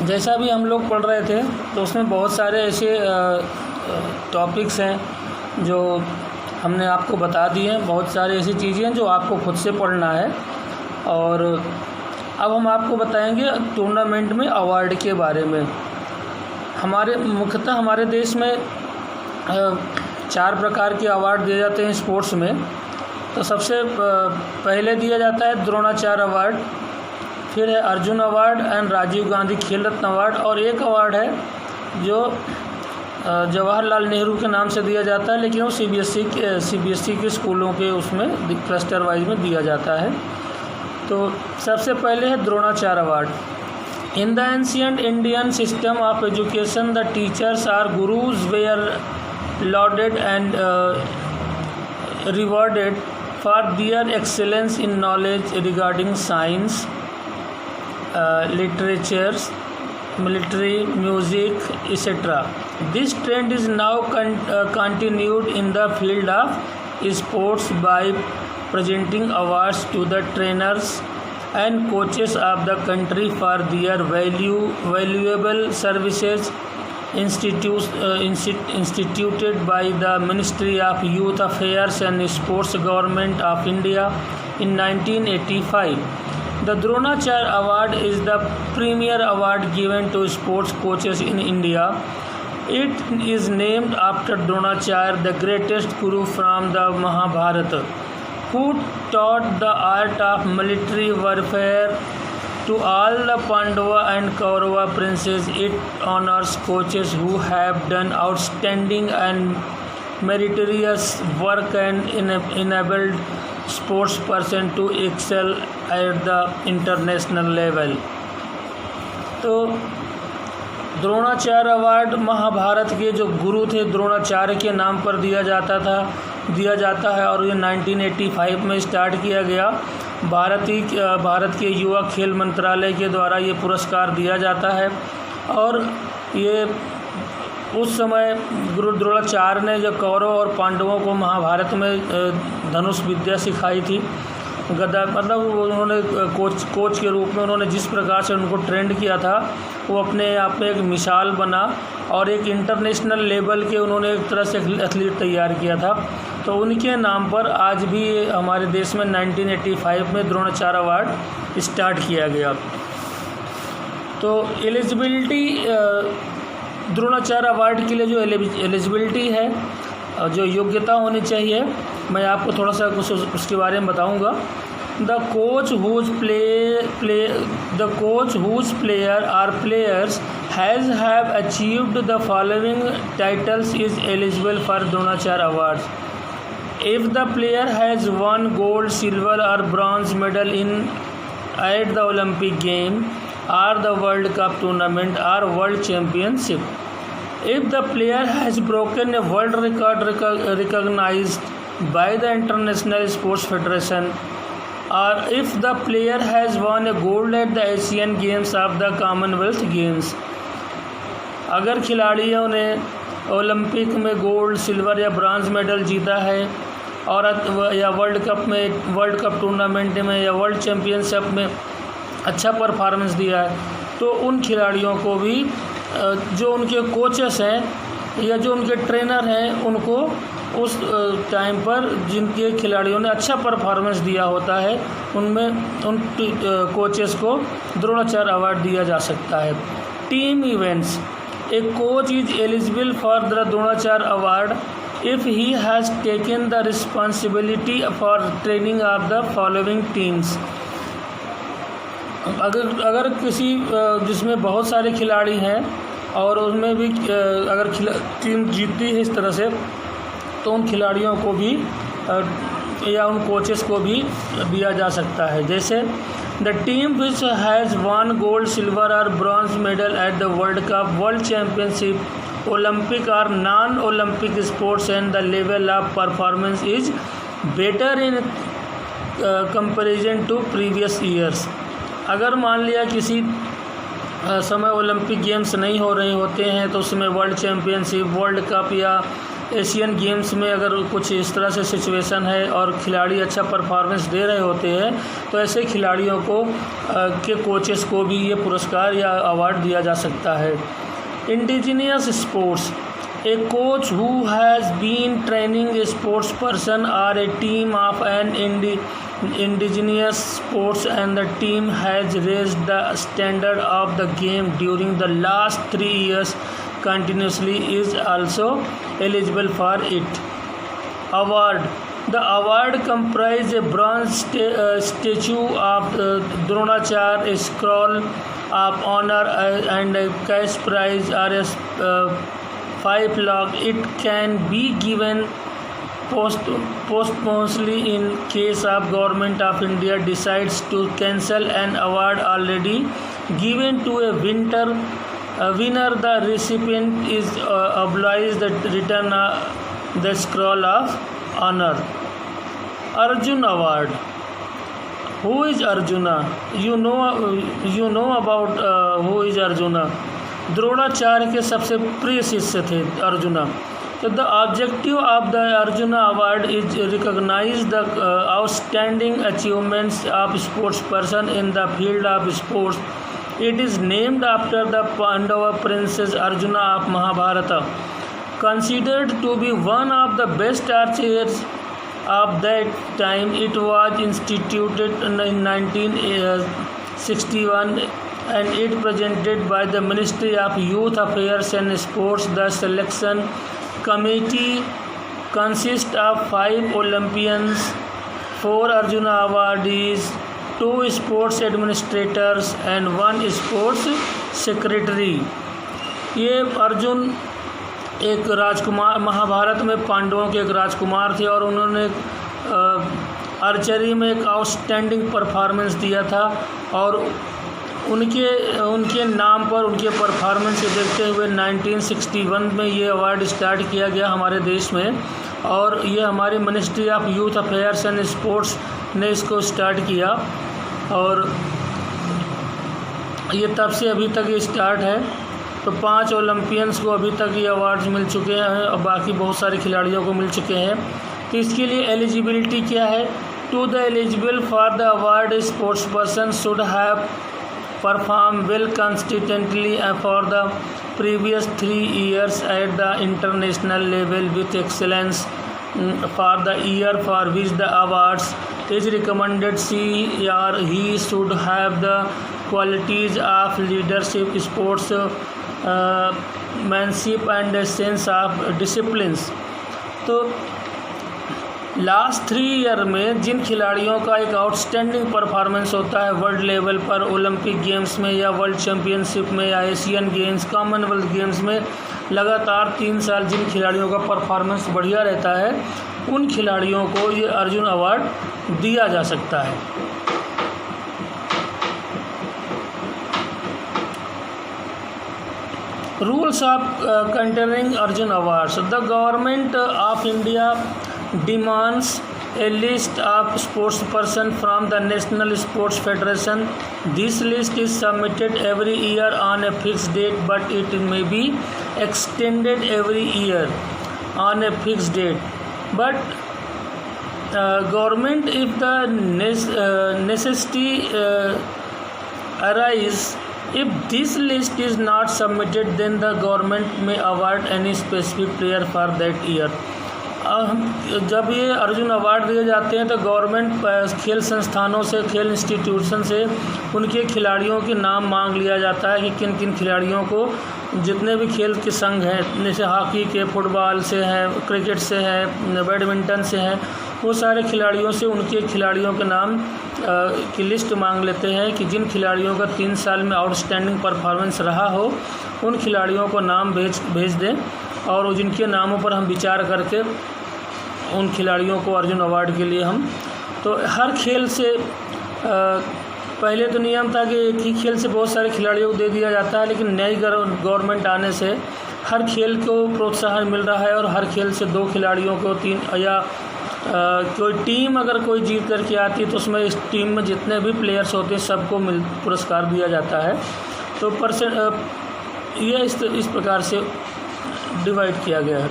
जैसा भी हम लोग पढ़ रहे थे तो उसमें बहुत सारे ऐसे टॉपिक्स हैं जो हमने आपको बता दिए हैं। बहुत सारी ऐसी चीज़ें हैं जो आपको खुद से पढ़ना है। और अब हम आपको बताएंगे टूर्नामेंट में अवार्ड के बारे में। मुख्यतः हमारे देश में 4 प्रकार के अवार्ड दिए जाते हैं स्पोर्ट्स में। तो सबसे पहले दिया जाता है द्रोणाचार्य अवार्ड, फिर है Arjun award and Rajiv Gandhi Khel Ratna award, और एक अवार्ड है जो जवाहरलाल नेहरू के नाम से दिया जाता है, लेकिन वो सीबीएसई के स्कूलों के उसमें क्लस्टर वाइज में दिया जाता है। तो सबसे पहले है Dronacharya award. In the ancient Indian system of education the teachers are gurus were lauded and rewarded for their excellence in knowledge regarding science, literature, military, music, etc. This trend is now continued in the field of sports by presenting awards to the trainers and coaches of the country for their valuable services instituted by the Ministry of Youth Affairs and Sports Government of India in 1985. The Dronacharya Award is the premier award given to sports coaches in India. It is named after Dronacharya, the greatest guru from the Mahabharata, who taught the art of military warfare to all the Pandava and Kaurava princes. It honors coaches who have done outstanding and meritorious work and enabled sports person to excel at the international level. तो Dronacharya award Mahabharat के जो गुरु थे द्रोणाचार्य के नाम पर दिया जाता है और ये 1985 में स्टार्ट किया गया। भारत के युवा खेल मंत्रालय के द्वारा ये पुरस्कार दिया जाता है। और ये उस समय गुरु द्रोणाचार्य ने जो कौरव और पांडवों को महाभारत में धनुष विद्या सिखाई थी, गदा मतलब उन्होंने कोच के रूप में उन्होंने जिस प्रकार से उनको ट्रेंड किया था वो अपने आप में एक मिसाल बना और एक इंटरनेशनल लेवल के उन्होंने एक तरह से एथलीट तैयार किया था। तो उनके नाम पर आज भी हमारे देश में 1985 में द्रोणाचार्य अवार्ड स्टार्ट किया गया। तो एलिजिबिलिटी द्रोणाचार्य अवार्ड के लिए जो एलिजिबिलिटी है, जो योग्यता होनी चाहिए, मैं आपको थोड़ा सा कुछ उसके बारे में बताऊंगा। The coach whose player or players have achieved the following titles is eligible for Dronacharya Awards. If the player has won gold, silver or bronze medal at the Olympic game or the World Cup tournament or World Championship. If the player has broken a world record recognized by the International Sports Federation, or if the player has won a gold at the Asian Games of the Commonwealth Games. अगर खिलाड़ियों ने Olympic में gold, silver या bronze medal जीता है और या world cup tournament में या वर्ल्ड चैम्पियनशिप में अच्छा परफॉर्मेंस दिया है, तो उन खिलाड़ियों को भी जो उनके कोचेस हैं या जो उनके ट्रेनर हैं उनको उस टाइम पर जिनके खिलाड़ियों ने अच्छा परफॉर्मेंस दिया होता है उनमें उन कोचेस को द्रोणाचार्य अवार्ड दिया जा सकता है। Team events, A coach is eligible for the Dronacharya award if he has taken the responsibility for training of the following teams. अगर किसी जिसमें बहुत सारे खिलाड़ी हैं और उसमें भी अगर टीम जीतती है इस तरह से, तो उन खिलाड़ियों को भी या उन कोचेस को भी दिया जा सकता है। जैसे the team which has won gold, silver और bronze medal at the world cup, world championship, Olympic और non Olympic sports and the level of performance is better in comparison to previous years. अगर मान लिया किसी समय Olympic games नहीं हो रहे होते हैं तो उसमें वर्ल्ड चैम्पियनशिप, वर्ल्ड कप या एशियन गेम्स में अगर कुछ इस तरह से सिचुएशन है और खिलाड़ी अच्छा परफॉर्मेंस दे रहे होते हैं तो ऐसे खिलाड़ियों को के कोचेस को भी ये पुरस्कार या अवार्ड दिया जा सकता है। Indigenous sports, a coach who has been training a sports person or a team of an indigenous sports and the team has raised the standard of the game during the last 3 years continuously is also eligible for it. Award, the award comprises a bronze statue of Dronachar, a scroll of honor and a cash prize or a 5 lakh. It can be given posthumously in case of Government of India decides to cancel an award already given to a winner. The recipient is obliged to return the scroll of honor. Arjun Award. Who is Arjuna? You know about who is Arjuna. Dronacharya के सबसे प्रिय शिष्य थे अर्जुना। तो the objective of the Arjuna award is recognise the outstanding achievements of sports person in the field of sports. It is named after the Pandava princes Arjuna of Mahabharata, considered to be one of the best archers of that time. It was instituted in 1961 and it presented by the Ministry of Youth Affairs and Sports. The selection committee consists of 5 Olympians, 4 Arjuna awardees, 2 sports administrators and 1 sports secretary. ये अर्जुन एक राजकुमार, महाभारत में पांडवों के एक राजकुमार थे और उन्होंने archery में एक आउटस्टैंडिंग परफॉर्मेंस दिया था और उनके नाम पर उनके परफॉर्मेंस को देखते हुए 1961 में ये अवार्ड स्टार्ट किया गया हमारे देश में और ये हमारी ministry of youth affairs and sports ने इसको स्टार्ट किया और ये तब से अभी तक ये स्टार्ट है। तो 5 ओलंपियंस को अभी तक ये अवार्ड्स मिल चुके हैं और बाकी बहुत सारे खिलाड़ियों को मिल चुके हैं। तो इसके लिए एलिजिबिलिटी क्या है? To the eligible for the award sports person should have perform well consistently for the previous 3 years at the international level with excellence for the year for which the awards is recommended. She or he should have the qualities of leadership, sports manship and a sense of disciplines. तो last 3 year में जिन खिलाड़ियों का एक outstanding performance होता है world level पर, Olympic games में या वर्ल्ड चैम्पियनशिप में या एशियन गेम्स, कॉमनवेल्थ गेम्स में लगातार 3 साल जिन खिलाड़ियों का परफॉर्मेंस बढ़िया रहता है उन खिलाड़ियों को ये अर्जुन अवार्ड दिया जा सकता है। Rules of containing Arjun awards. The government of India demands a list of sports person from the National Sports Federation. This list is submitted every year on a fixed date, but it may be extended every year on a fixed date. But government, if the necessity arise, if this list is not submitted, then the government may award any specific player for that year. जब ये Arjun award दिए जाते हैं तो government खेल संस्थानों से, खेल इंस्टीट्यूशन से उनके खिलाड़ियों के नाम मांग लिया जाता है कि किन किन खिलाड़ियों को, जितने भी खेल के संघ हैं जैसे हॉकी के, फुटबॉल से है, क्रिकेट से है, बैडमिंटन से है, वो सारे खिलाड़ियों से उनके खिलाड़ियों के नाम की लिस्ट मांग लेते हैं कि जिन खिलाड़ियों का 3 साल में आउटस्टैंडिंग परफॉर्मेंस रहा हो उन खिलाड़ियों को नाम भेज दें और जिनके नामों पर हम विचार करके उन खिलाड़ियों को अर्जुन अवार्ड के लिए हम, तो हर खेल से पहले तो नियम था कि एक ही खेल से बहुत सारे खिलाड़ियों को दे दिया जाता है, लेकिन नई गवर्नमेंट आने से हर खेल को प्रोत्साहन मिल रहा है और हर खेल से 2 खिलाड़ियों को 3 या कोई टीम अगर कोई जीत करके आती है तो उसमें इस टीम में जितने भी प्लेयर्स होते हैं सबको पुरस्कार दिया जाता है। तो ये इस प्रकार से डिवाइड किया गया है।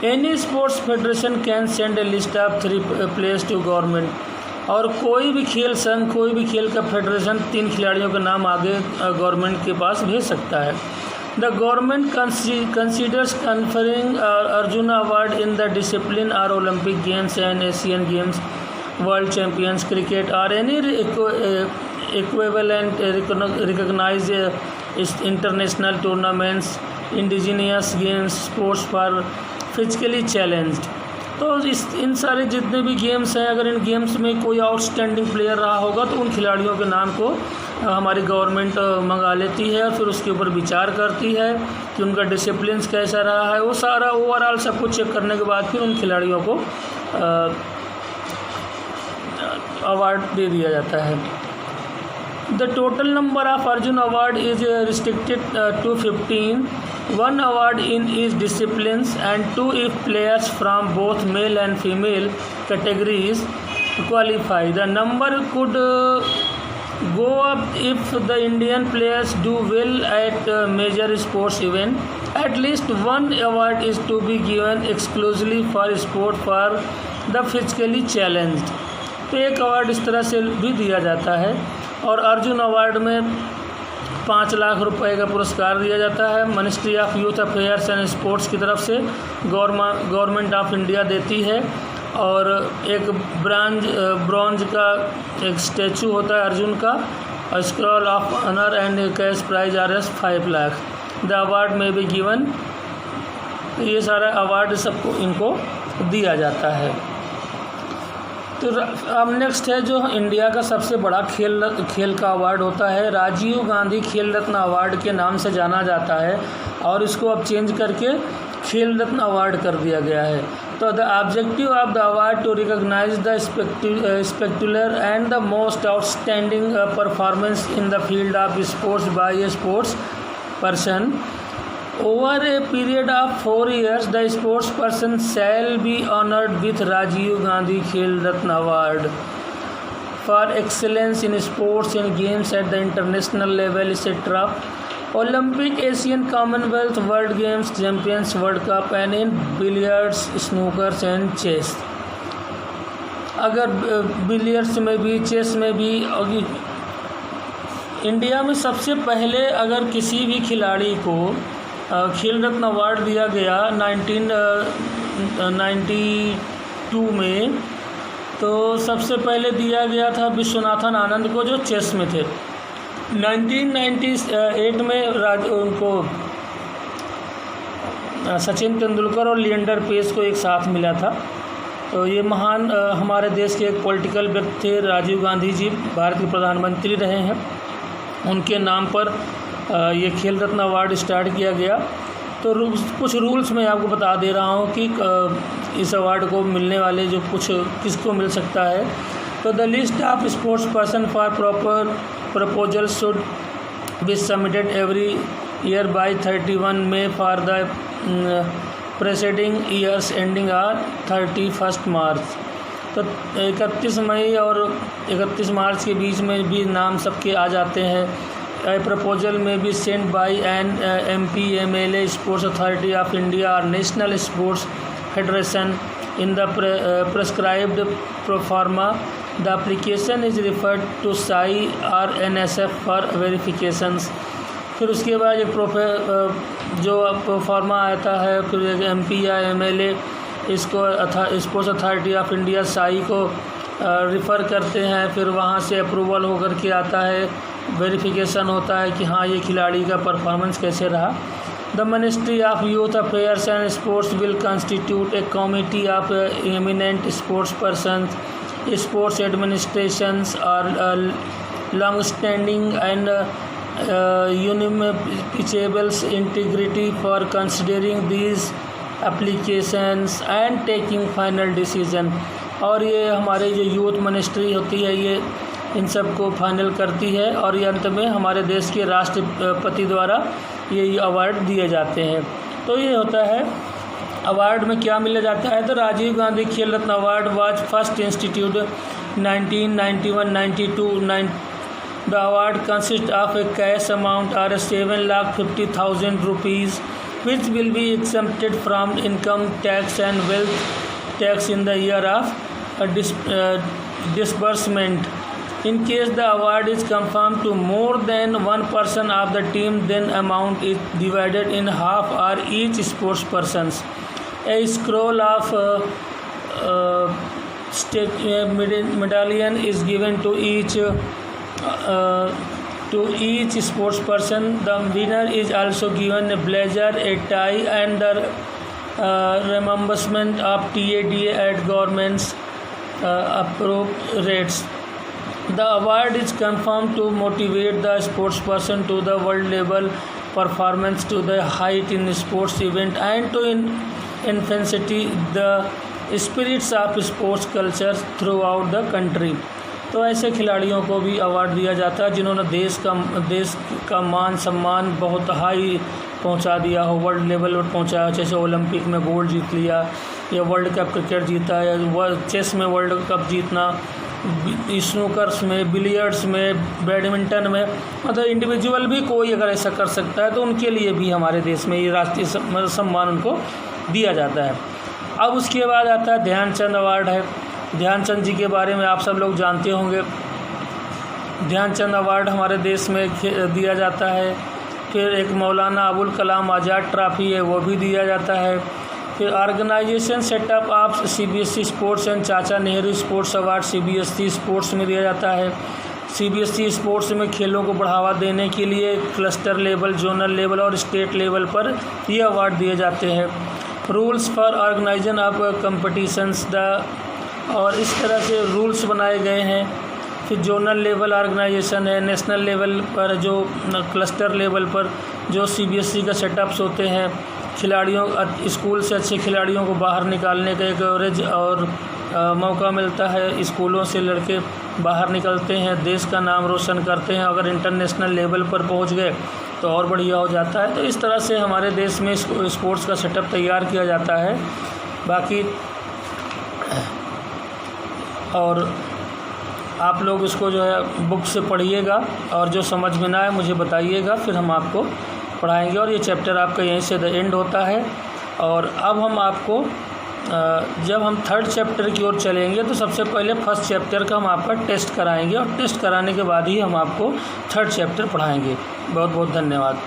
Any sports federation can send a list of 3 players to government. और कोई भी खेल संघ, कोई भी खेल का फेडरेशन 3 खिलाड़ियों के नाम आगे गवर्नमेंट के पास भेज सकता है। The government considers conferring Arjun award in the discipline are Olympic games and Asian games, world champions, cricket और any equivalent recognized international tournaments, indigenous games, sports for physically challenged। तो इन सारे जितने भी गेम्स हैं, अगर इन गेम्स में कोई आउटस्टैंडिंग प्लेयर रहा होगा तो उन खिलाड़ियों के नाम को हमारी गवर्नमेंट मंगा लेती है और फिर उसके ऊपर विचार करती है कि उनका डिसिप्लिन कैसा रहा है। वो सारा ओवरऑल सब कुछ चेक करने के बाद फिर उन खिलाड़ियों को अवार्ड दे दिया जाता है। The total number of Arjun Award is restricted to 15, 1 award in each disciplines and 2 if players from both male and female categories qualify. The number could go up if the Indian players do well at major sports event. At least 1 award is to be given exclusively for sport for the physically challenged. तो एक award इस तरह से भी दिया जाता है। और अर्जुन अवार्ड में 5 लाख रुपए का पुरस्कार दिया जाता है। Ministry of youth affairs and sports की तरफ से गवर्नमेंट ऑफ इंडिया देती है। और एक ब्रॉन्ज का एक स्टैचू होता है अर्जुन का, scroll of honour and cash prize RS 5 lakh. The award में भी गिवन। ये सारा अवार्ड सबको इनको दिया जाता है। तो अब नेक्स्ट है जो इंडिया का सबसे बड़ा खेल का अवार्ड होता है, राजीव गांधी खेल रत्न अवार्ड के नाम से जाना जाता है और इसको अब चेंज करके खेल रत्न अवार्ड कर दिया गया है। तो the objective of the award to recognise the spectacular and the most outstanding performance in the field of sports by a sports person. Over a period of 4 years, the sports person shall be honored with Rajiv Gandhi Khel Ratna Award for excellence in sports and games at the international level, etc. Olympic, Asian, Commonwealth, World Games, Champions, World Cup and in billiards, snookers and chess। अगर billiards में भी, chess में भी, India में सबसे पहले अगर किसी भी खिलाड़ी को खेल रत्न अवार्ड दिया गया 1992 में, तो सबसे पहले दिया गया था विश्वनाथन आनंद को जो चेस में थे। 1998 में उनको सचिन तेंदुलकर और लिएंडर पेस को एक साथ मिला था। तो ये महान हमारे देश के एक पॉलिटिकल व्यक्ति थे, राजीव गांधी जी भारत के प्रधानमंत्री रहे हैं। उनके नाम पर ये खेल रत्न अवार्ड स्टार्ट किया गया। तो कुछ रूल्स मैं आपको बता दे रहा हूँ कि इस अवार्ड को मिलने वाले जो कुछ किसको मिल सकता है। तो the list of sports person for proper proposal should be submitted every year by 31 May for the presiding years ending are 31 March। तो 31 मई और 31 मार्च के बीच में भी नाम सबके आ जाते हैं। प्रपोजल में भी send by an MP, MLA, sports authority of India और national sports federation in the prescribed proforma. The application is referred to SAI और NSF फॉर वेरिफिकेशंस। फिर उसके बाद एक जो प्रोफार्मा आता है, फिर एक MP या MLA इसको sports authority of India Sai को रिफ़र करते हैं। फिर वहाँ से अप्रूवल होकर के आता है, वेरिफिकेशन होता है कि हाँ ये खिलाड़ी का परफॉर्मेंस कैसे रहा। The ministry of youth affairs and sports will constitute a committee of eminent sports person, sports administrations और long standing and unimpeachables integrity for considering these applications and taking final decision। और ये हमारे जो youth ministry होती है ये इन सब को फाइनल करती है और ये अंत में हमारे देश के राष्ट्रपति द्वारा ये अवार्ड दिए जाते हैं। तो ये होता है अवार्ड में क्या मिला जाता है। तो Rajiv Gandhi Khel Ratna award was first institute 1991-92। The award consists of a cash amount or 7,50,000 rupees which will be exempted from income tax and wealth tax in the year of disbursement. In case the award is confirmed to more than one person of the team, then amount is divided in half or each sports persons. A scroll of medallion is given to each sports person. The winner is also given a blazer, a tie, and the reimbursement of TADA at government's appropriates. The award is confirmed to motivate the sports person to the world level performance, to the height in sports event, and to intensity the spirits of sports culture throughout the country. तो ऐसे खिलाड़ियों को भी award दिया जाता है जिन्होंने देश का मान सम्मान बहुत हाई पहुंचा दिया हो, वर्ल्ड लेवल पर पहुंचाया, जैसे ओलंपिक में गोल्ड जीत लिया, या वर्ल्ड कप क्रिकेट जीता, या चेस में वर्ल्ड कप जीतना, स्नूकर्स में, बिलियर्ड्स में, बैडमिंटन में, मतलब इंडिविजुअल भी कोई अगर ऐसा कर सकता है तो उनके लिए भी हमारे देश में ये राष्ट्रीय सम्मान उनको दिया जाता है। अब उसके बाद आता है ध्यानचंद अवार्ड है। ध्यानचंद जी के बारे में आप सब लोग जानते होंगे। ध्यानचंद अवार्ड हमारे देश में दिया जाता है। फिर एक मौलाना अबुल कलाम आज़ाद ट्रॉफी है, वो भी दिया जाता है। फिर organisation setup of CBSE sports and Chacha Nehru sports award CBSE sports में दिया जाता है। CBSE स्पोर्ट्स में खेलों को बढ़ावा देने के लिए क्लस्टर लेवल, जोनल लेवल और स्टेट लेवल पर ये अवार्ड दिए जाते हैं। Rules for organisation of competitions और इस तरह से रूल्स बनाए गए हैं। फिर जोनल लेवल ऑर्गेनाइजेशन है, नेशनल लेवल पर जो क्लस्टर लेवल पर जो CBSE का सेटअप्स होते हैं, खिलाड़ियों स्कूल से अच्छे खिलाड़ियों को बाहर निकालने का एक एवरेज और मौका मिलता है। स्कूलों से लड़के बाहर निकलते हैं, देश का नाम रोशन करते हैं, अगर इंटरनेशनल लेवल पर पहुंच गए तो और बढ़िया हो जाता है। तो इस तरह से हमारे देश में स्पोर्ट्स का सेटअप तैयार किया जाता है। बाकी और आप लोग इसको जो है बुक से पढ़िएगा और जो समझ में ना आए मुझे बताइएगा, फिर हम आपको पढ़ाएंगे। और ये चैप्टर आपका यहीं से द एंड होता है। और अब हम आपको जब हम थर्ड चैप्टर की ओर चलेंगे तो सबसे पहले फर्स्ट चैप्टर का हम आपका टेस्ट कराएंगे और टेस्ट कराने के बाद ही हम आपको थर्ड चैप्टर पढ़ाएंगे। बहुत बहुत धन्यवाद।